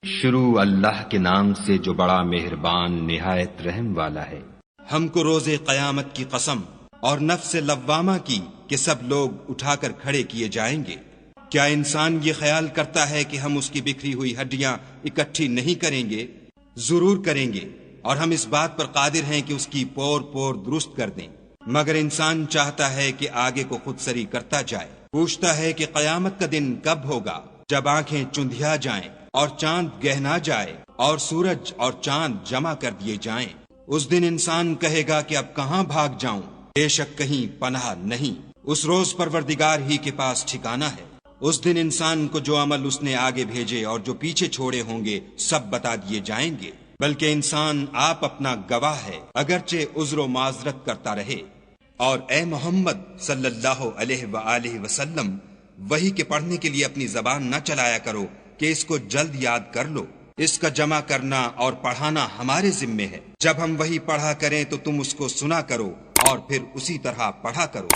شروع اللہ کے نام سے جو بڑا مہربان نہایت رحم والا ہے۔ ہم کو روز قیامت کی قسم اور نفس لوامہ کی کہ سب لوگ اٹھا کر کھڑے کیے جائیں گے۔ کیا انسان یہ خیال کرتا ہے کہ ہم اس کی بکھری ہوئی ہڈیاں اکٹھی نہیں کریں گے؟ ضرور کریں گے، اور ہم اس بات پر قادر ہیں کہ اس کی پور پور درست کر دیں، مگر انسان چاہتا ہے کہ آگے کو خود سری کرتا جائے۔ پوچھتا ہے کہ قیامت کا دن کب ہوگا، جب آنکھیں چندھیا جائیں اور چاند گہنا جائے اور سورج اور چاند جمع کر دیے جائیں۔ اس دن انسان کہے گا کہ اب کہاں بھاگ جاؤں، بے شک کہیں پناہ نہیں۔ اس روز پروردگار ہی کے پاس ٹھکانہ ہے۔ اس دن انسان کو جو عمل اس نے آگے بھیجے اور جو پیچھے چھوڑے ہوں گے سب بتا دیے جائیں گے، بلکہ انسان آپ اپنا گواہ ہے، اگرچہ عذر و معذرت کرتا رہے۔ اور اے محمد صلی اللہ علیہ وآلہ وسلم، وحی کے پڑھنے کے لیے اپنی زبان نہ چلایا کرو کہ اس کو جلد یاد کر لو۔ اس کا جمع کرنا اور پڑھانا ہمارے ذمے ہے۔ جب ہم وحی پڑھا کریں تو تم اس کو سنا کرو اور پھر اسی طرح پڑھا کرو،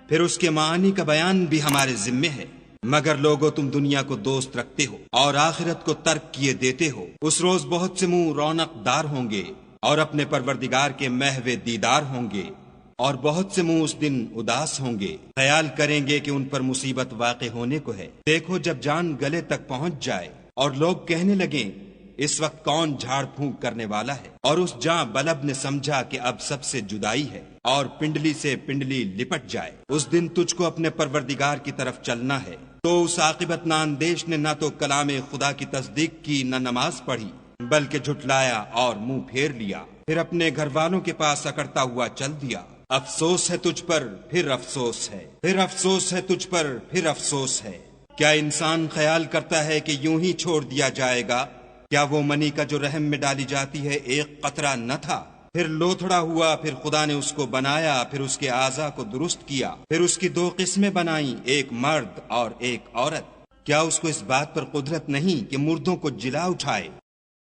پھر اس کے معانی کا بیان بھی ہمارے ذمے ہے۔ مگر لوگو تم دنیا کو دوست رکھتے ہو اور آخرت کو ترک کیے دیتے ہو۔ اس روز بہت سے منہ رونق دار ہوں گے اور اپنے پروردگار کے محو دیدار ہوں گے، اور بہت سے منہ اس دن اداس ہوں گے، خیال کریں گے کہ ان پر مصیبت واقع ہونے کو ہے۔ دیکھو جب جان گلے تک پہنچ جائے اور لوگ کہنے لگیں اس وقت کون جھاڑ پھونک کرنے والا ہے، اور اس جاں بلب نے سمجھا کہ اب سب سے جدائی ہے، اور پنڈلی سے پنڈلی لپٹ جائے۔ اس دن تجھ کو اپنے پروردگار کی طرف چلنا ہے۔ تو اس عاقبت ناندیش نے نہ تو کلام خدا کی تصدیق کی، نہ نماز پڑھی، بلکہ جھٹلایا اور منہ پھیر لیا، پھر اپنے گھر والوں کے پاس اکڑتا ہوا چل دیا۔ افسوس ہے تجھ پر، پھر افسوس ہے، پھر افسوس ہے تجھ پر، پھر افسوس ہے۔ کیا انسان خیال کرتا ہے کہ یوں ہی چھوڑ دیا جائے گا؟ کیا وہ منی کا جو رحم میں ڈالی جاتی ہے ایک قطرہ نہ تھا؟ پھر لوتھڑا ہوا، پھر خدا نے اس کو بنایا، پھر اس کے اعضاء کو درست کیا، پھر اس کی دو قسمیں بنائیں، ایک مرد اور ایک عورت۔ کیا اس کو اس بات پر قدرت نہیں کہ مردوں کو جلا اٹھائے